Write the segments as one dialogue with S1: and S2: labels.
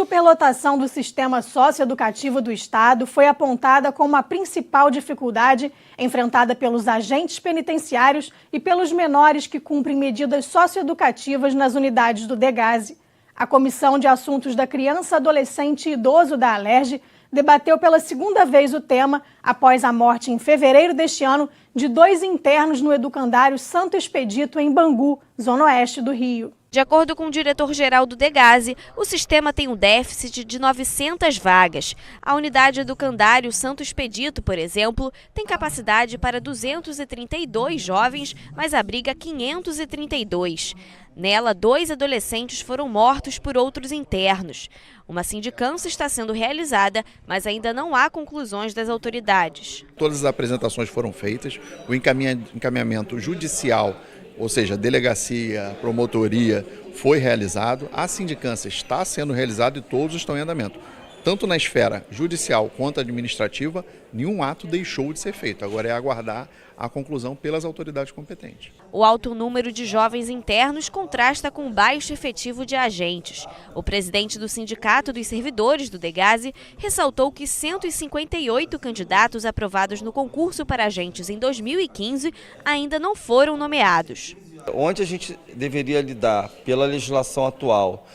S1: superlotação do sistema socioeducativo do Estado foi apontada como a principal dificuldade enfrentada pelos agentes penitenciários e pelos menores que cumprem medidas socioeducativas nas unidades do DEGASE. A Comissão de Assuntos da Criança, Adolescente e Idoso da Alerj debateu pela segunda vez o tema após a morte em fevereiro deste ano de 2 internos no educandário Santo Expedito, em Bangu, zona oeste do Rio.
S2: De acordo com o diretor-geral do DEGASE, o sistema tem um déficit de 900 vagas. A unidade educandário Santo Expedito, por exemplo, tem capacidade para 232 jovens, mas abriga 532. Nela, 2 adolescentes foram mortos por outros internos. Uma sindicância está sendo realizada, mas ainda não há conclusões das autoridades.
S3: Todas as apresentações foram feitas, o encaminhamento judicial, ou seja, delegacia, promotoria, foi realizado, a sindicância está sendo realizada e todos estão em andamento. Tanto na esfera judicial quanto administrativa, nenhum ato deixou de ser feito. Agora é aguardar a conclusão pelas autoridades competentes.
S2: O alto número de jovens internos contrasta com o baixo efetivo de agentes. O presidente do Sindicato dos Servidores do DEGASE ressaltou que 158 candidatos aprovados no concurso para agentes em 2015 ainda não foram nomeados.
S4: Onde a gente deveria lidar pela legislação atual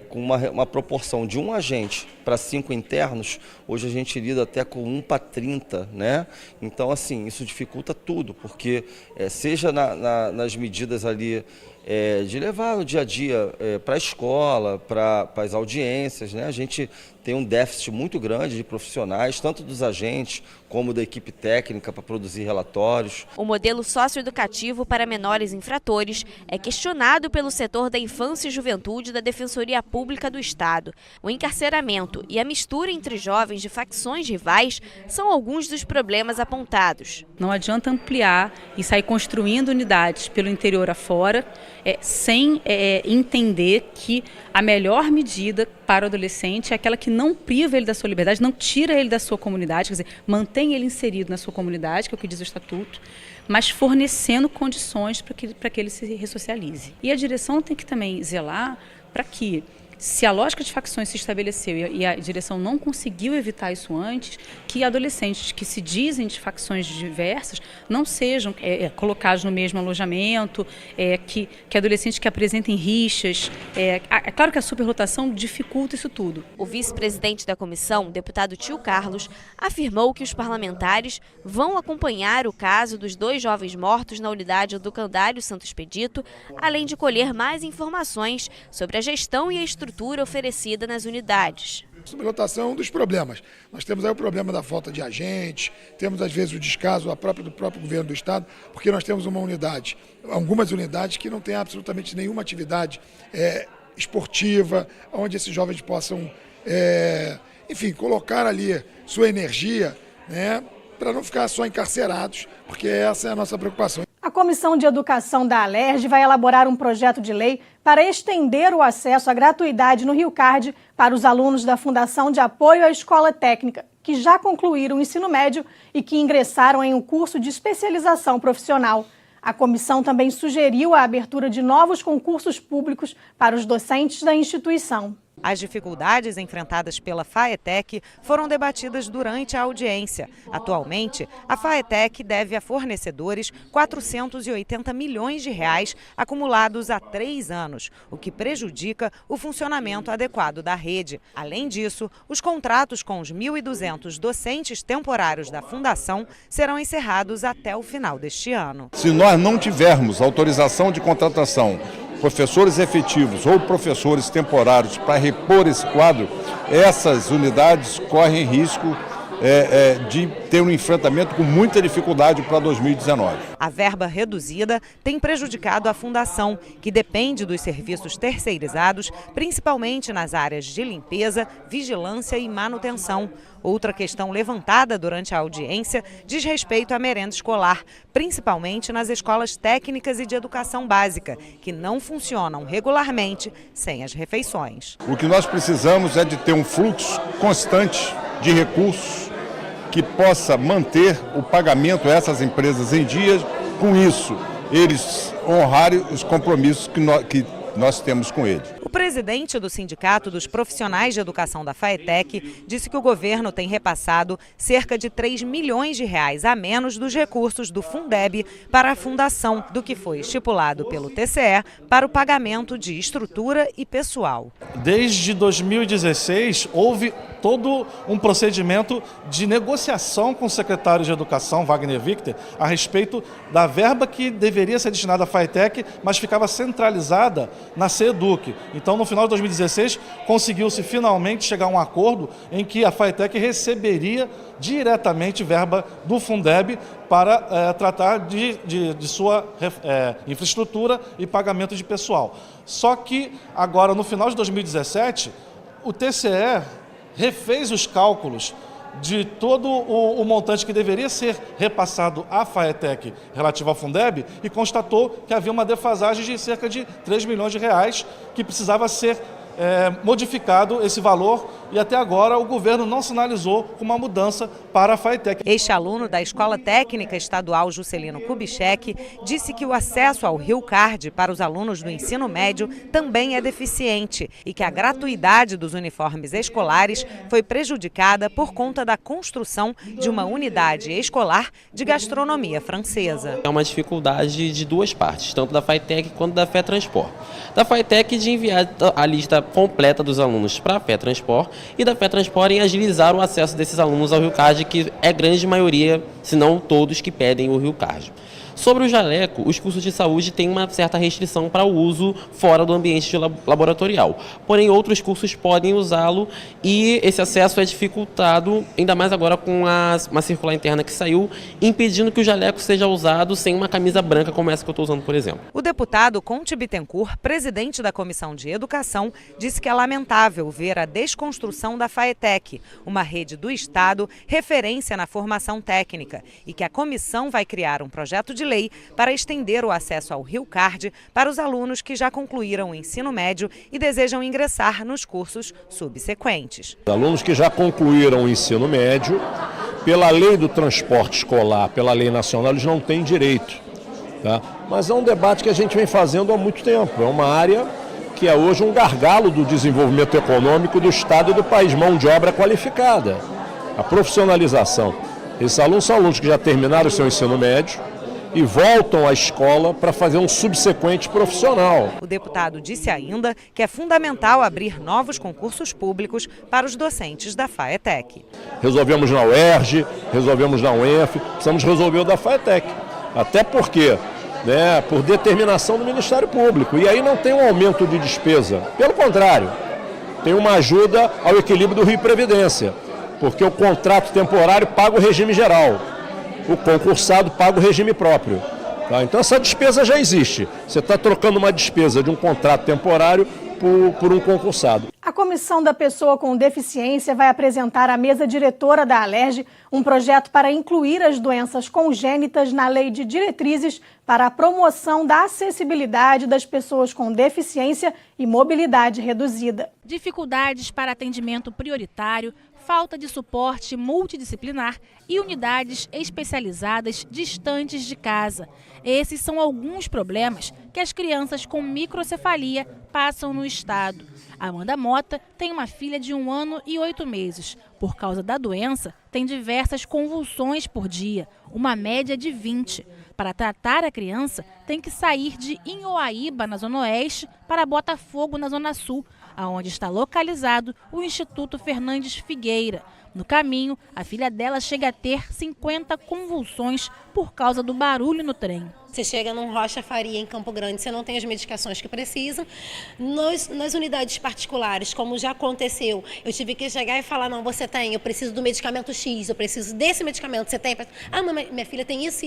S4: com uma proporção de 1 agente para 5 internos, hoje a gente lida até com 1 para 30, né? Então, assim, isso dificulta tudo, porque seja nas medidas ali de levar o dia a dia para a escola, para as audiências, né? A gente tem um déficit muito grande de profissionais, tanto dos agentes como da equipe técnica para produzir relatórios.
S2: O modelo socioeducativo para menores infratores é questionado pelo setor da infância e juventude da Defensoria Pública do Estado. O encarceramento e a mistura entre jovens de facções rivais são alguns dos problemas apontados.
S5: Não adianta ampliar e sair construindo unidades pelo interior afora, sem entender que a melhor medida para o adolescente é aquela que não priva ele da sua liberdade, não tira ele da sua comunidade, quer dizer, mantém ele inserido na sua comunidade, que é o que diz o Estatuto, mas fornecendo condições para que ele se ressocialize. E a direção tem que também zelar para que, se a lógica de facções se estabeleceu e a direção não conseguiu evitar isso antes, que adolescentes que se dizem de facções diversas não sejam colocados no mesmo alojamento, que adolescentes que apresentem rixas. É claro que a superlotação dificulta isso tudo.
S2: O vice-presidente da comissão, deputado Tio Carlos, afirmou que os parlamentares vão acompanhar o caso dos 2 jovens mortos na unidade educandário Santo Expedito, além de colher mais informações sobre a gestão e a estrutura oferecida nas unidades.
S6: A superlotação é um dos problemas. Nós temos aí o problema da falta de agentes, temos às vezes o descaso do próprio governo do Estado, porque nós temos algumas unidades que não têm absolutamente nenhuma atividade esportiva, onde esses jovens possam, enfim, colocar ali sua energia, né, para não ficar só encarcerados, porque essa é a nossa preocupação.
S1: A Comissão de Educação da Alerj vai elaborar um projeto de lei para estender o acesso à gratuidade no Rio Card para os alunos da Fundação de Apoio à Escola Técnica, que já concluíram o ensino médio e que ingressaram em um curso de especialização profissional. A comissão também sugeriu a abertura de novos concursos públicos para os docentes da instituição.
S7: As dificuldades enfrentadas pela FAETEC foram debatidas durante a audiência. Atualmente, a FAETEC deve a fornecedores R$ 480 milhões acumulados há 3 anos, o que prejudica o funcionamento adequado da rede. Além disso, os contratos com os 1.200 docentes temporários da Fundação serão encerrados até o final deste ano.
S8: Se nós não tivermos autorização de contratação, professores efetivos ou professores temporários para repor esse quadro, essas unidades correm risco de ter um enfrentamento com muita dificuldade para 2019.
S7: A verba reduzida tem prejudicado a Fundação, que depende dos serviços terceirizados, principalmente nas áreas de limpeza, vigilância e manutenção. Outra questão levantada durante a audiência diz respeito à merenda escolar, principalmente nas escolas técnicas e de educação básica, que não funcionam regularmente sem as refeições.
S8: O que nós precisamos é de ter um fluxo constante de recursos que possa manter o pagamento a essas empresas em dia. Com isso, eles honrarem os compromissos que nós temos com eles.
S2: O
S7: presidente do Sindicato dos Profissionais de Educação da FAETEC disse que o governo tem repassado cerca de 3 milhões de reais a menos dos recursos do Fundeb para a fundação, do que foi estipulado pelo TCE para o pagamento de estrutura e pessoal.
S9: Desde 2016, houve todo um procedimento de negociação com o secretário de Educação, Wagner Victor, a respeito da verba que deveria ser destinada à FAETEC, mas ficava centralizada na CEDUC. Então, no final de 2016, conseguiu-se finalmente chegar a um acordo em que a FAETEC receberia diretamente verba do Fundeb para tratar de sua infraestrutura e pagamento de pessoal. Só que agora, no final de 2017, o TCE refez os cálculos de todo o montante que deveria ser repassado à FAETEC relativo ao Fundeb e constatou que havia uma defasagem de cerca de 3 milhões de reais que precisava ser modificado esse valor e até agora o governo não sinalizou uma mudança para a FAETEC.
S7: Este aluno da Escola Técnica Estadual Juscelino Kubitschek disse que o acesso ao Rio Card para os alunos do ensino médio também é deficiente e que a gratuidade dos uniformes escolares foi prejudicada por conta da construção de uma unidade escolar de gastronomia francesa.
S10: É uma dificuldade de duas partes, tanto da FAETEC quanto da FETransport. Da FAETEC de enviar a lista completa dos alunos para a FETransport e da FETransport em agilizar o acesso desses alunos ao Rio Card, que é grande maioria, se não todos, que pedem o Rio Card. Sobre o jaleco, os cursos de saúde têm uma certa restrição para o uso fora do ambiente laboratorial. Porém, outros cursos podem usá-lo e esse acesso é dificultado, ainda mais agora com uma circular interna que saiu, impedindo que o jaleco seja usado sem uma camisa branca como essa que eu estou usando, por exemplo.
S7: O deputado Conte Bittencourt, presidente da Comissão de Educação, disse que é lamentável ver a desconstrução da FAETEC, uma rede do Estado referência na formação técnica, e que a comissão vai criar um projeto de lei para estender o acesso ao Rio Card para os alunos que já concluíram o ensino médio e desejam ingressar nos cursos subsequentes.
S8: Alunos que já concluíram o ensino médio, pela lei do transporte escolar, pela lei nacional, eles não têm direito. Tá? Mas é um debate que a gente vem fazendo há muito tempo. É uma área que é hoje um gargalo do desenvolvimento econômico do Estado e do país, mão de obra qualificada, a profissionalização. Esses alunos são alunos que já terminaram o seu ensino médio e voltam à escola para fazer um subsequente profissional.
S7: O deputado disse ainda que é fundamental abrir novos concursos públicos para os docentes da FAETEC.
S8: Resolvemos na UERJ, resolvemos na UENF, precisamos resolver o da FAETEC. Até porque, por determinação do Ministério Público. E aí não tem um aumento de despesa. Pelo contrário, tem uma ajuda ao equilíbrio do Rio Previdência. Porque o contrato temporário paga o regime geral. O concursado paga o regime próprio. Tá? Então essa despesa já existe. Você está trocando uma despesa de um contrato temporário por um concursado.
S1: A Comissão da Pessoa com Deficiência vai apresentar à mesa diretora da Alerj um projeto para incluir as doenças congênitas na Lei de Diretrizes para a promoção da acessibilidade das pessoas com deficiência e mobilidade reduzida.
S11: Dificuldades para atendimento prioritário, falta de suporte multidisciplinar e unidades especializadas distantes de casa. Esses são alguns problemas que as crianças com microcefalia passam no estado. Amanda Mota tem uma filha de 1 ano e 8 meses. Por causa da doença, tem diversas convulsões por dia, uma média de 20. Para tratar a criança, tem que sair de Inhoaíba, na Zona Oeste, para Botafogo, na Zona Sul, aonde está localizado o Instituto Fernandes Figueira. No caminho, a filha dela chega a ter 50 convulsões por causa do barulho no trem.
S12: Você chega num Rocha Faria, em Campo Grande, você não tem as medicações que precisam. Nas unidades particulares, como já aconteceu, eu tive que chegar e falar, não, você tem, eu preciso do medicamento X, eu preciso desse medicamento, você tem? Ah, mas minha filha tem isso.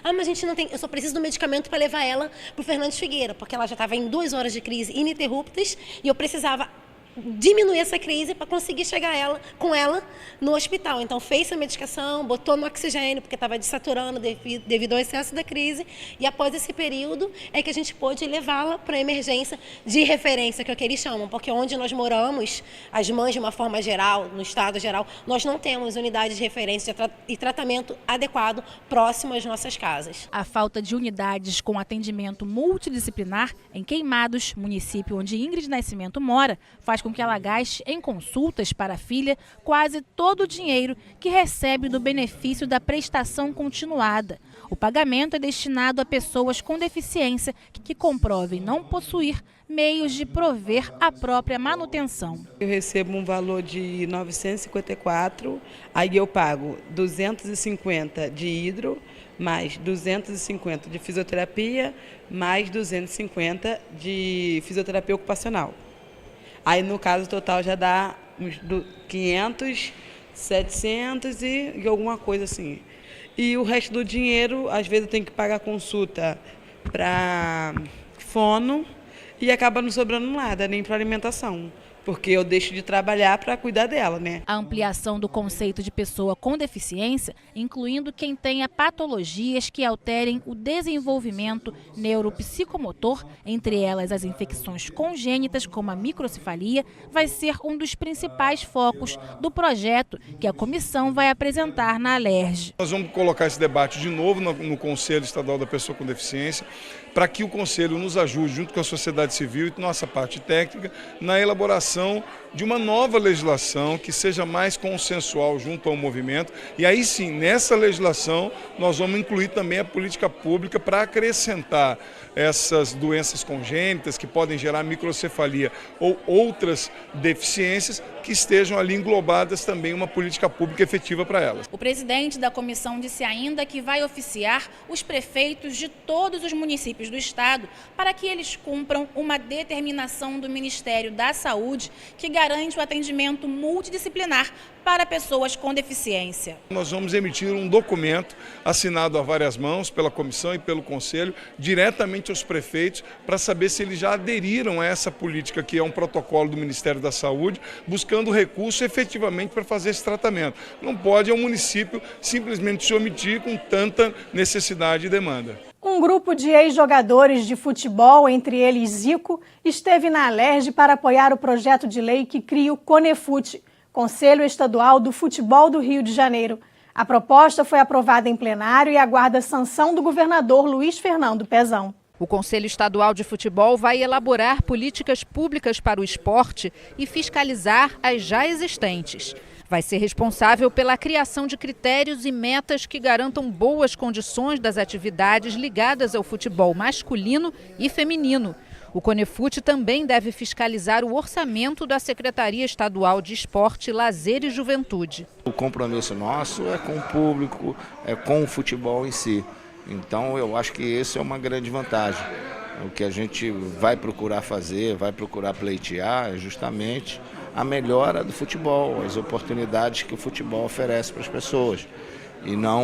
S12: Ah, mas a gente não tem, eu só preciso do medicamento para levar ela para o Fernandes Figueira, porque ela já estava em 2 horas de crise ininterruptas e eu precisava diminuir essa crise para conseguir chegar com ela no hospital. Então fez a medicação, botou no oxigênio porque estava desaturando devido ao excesso da crise, e após esse período é que a gente pôde levá-la para a emergência de referência, que é o que eles chamam, porque onde nós moramos, as mães de uma forma geral, no estado geral, nós não temos unidades de referência e tratamento adequado próximo às nossas casas.
S11: A falta de unidades com atendimento multidisciplinar em Queimados, município onde Ingrid Nascimento mora, faz com que ela gaste em consultas para a filha quase todo o dinheiro que recebe do benefício da prestação continuada. O pagamento é destinado a pessoas com deficiência que comprovem não possuir meios de prover a própria manutenção.
S13: Eu recebo um valor de 954, aí eu pago 250 de hidro, mais 250 de fisioterapia, mais 250 de fisioterapia ocupacional. Aí, no caso, o total já dá uns 500, 700 e alguma coisa assim. E o resto do dinheiro, às vezes eu tenho que pagar consulta para fono e acaba não sobrando nada, nem para alimentação. Porque eu deixo de trabalhar para cuidar dela, né?
S11: A ampliação do conceito de pessoa com deficiência, incluindo quem tenha patologias que alterem o desenvolvimento neuropsicomotor, entre elas as infecções congênitas como a microcefalia, vai ser um dos principais focos do projeto que a comissão vai apresentar na Alerj.
S8: Nós vamos colocar esse debate de novo no Conselho Estadual da Pessoa com Deficiência, para que o Conselho nos ajude, junto com a sociedade civil e nossa parte técnica, na elaboração de uma nova legislação que seja mais consensual junto ao movimento. E aí sim, nessa legislação, nós vamos incluir também a política pública para acrescentar essas doenças congênitas que podem gerar microcefalia ou outras deficiências que estejam ali englobadas também uma política pública efetiva para elas.
S11: O presidente da comissão disse ainda que vai oficiar os prefeitos de todos os municípios do estado para que eles cumpram uma determinação do Ministério da Saúde que garante o atendimento multidisciplinar para pessoas com deficiência.
S8: Nós vamos emitir um documento assinado a várias mãos pela comissão e pelo conselho, diretamente aos prefeitos, para saber se eles já aderiram a essa política, que é um protocolo do Ministério da Saúde, buscando recurso efetivamente para fazer esse tratamento. Não pode o município simplesmente se omitir com tanta necessidade e demanda.
S1: Um grupo de ex-jogadores de futebol, entre eles Zico, esteve na Alerj para apoiar o projeto de lei que cria o Conefute, Conselho Estadual do Futebol do Rio de Janeiro. A proposta foi aprovada em plenário e aguarda sanção do governador Luiz Fernando Pezão.
S14: O Conselho Estadual de Futebol vai elaborar políticas públicas para o esporte e fiscalizar as já existentes. Vai ser responsável pela criação de critérios e metas que garantam boas condições das atividades ligadas ao futebol masculino e feminino. O Conefute também deve fiscalizar o orçamento da Secretaria Estadual de Esporte, Lazer e Juventude.
S15: O compromisso nosso é com o público, é com o futebol em si. Então eu acho que essa é uma grande vantagem. O que a gente vai procurar fazer, vai procurar pleitear é justamente a melhora do futebol, as oportunidades que o futebol oferece para as pessoas. E não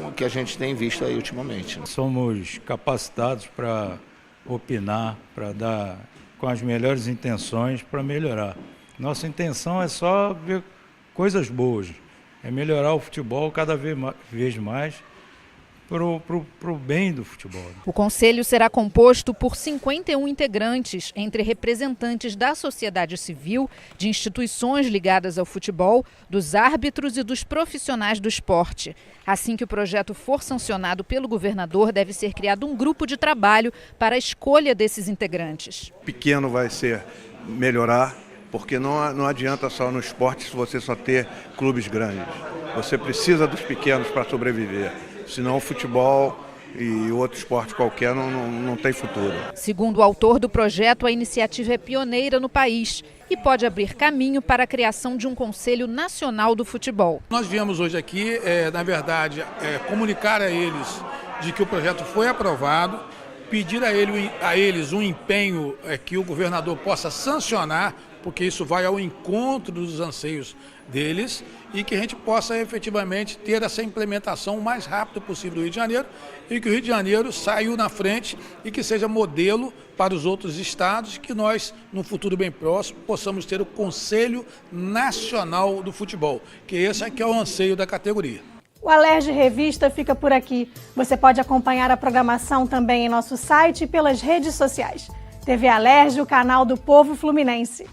S15: o que a gente tem visto aí ultimamente.
S16: Somos capacitados para opinar, para dar com as melhores intenções para melhorar. Nossa intenção é só ver coisas boas, é melhorar o futebol cada vez mais para o bem do futebol.
S14: O conselho será composto por 51 integrantes, entre representantes da sociedade civil, de instituições ligadas ao futebol, dos árbitros e dos profissionais do esporte. Assim que o projeto for sancionado pelo governador, deve ser criado um grupo de trabalho para a escolha desses integrantes.
S17: Pequeno vai ser melhorar, porque não adianta só no esporte se você só ter clubes grandes. Você precisa dos pequenos para sobreviver. Senão o futebol e outro esporte qualquer não tem futuro.
S14: Segundo o autor do projeto, a iniciativa é pioneira no país e pode abrir caminho para a criação de um Conselho Nacional do Futebol.
S18: Nós viemos hoje aqui, na verdade, comunicar a eles de que o projeto foi aprovado pedir a eles um empenho que o governador possa sancionar, porque isso vai ao encontro dos anseios deles, e que a gente possa efetivamente ter essa implementação o mais rápido possível do Rio de Janeiro, e que o Rio de Janeiro saiu na frente e que seja modelo para os outros estados, que nós, num futuro bem próximo, possamos ter o Conselho Nacional do Futebol, que esse é que é o anseio da categoria.
S1: O Alerj Revista fica por aqui. Você pode acompanhar a programação também em nosso site e pelas redes sociais. TV Alerj, o canal do povo fluminense.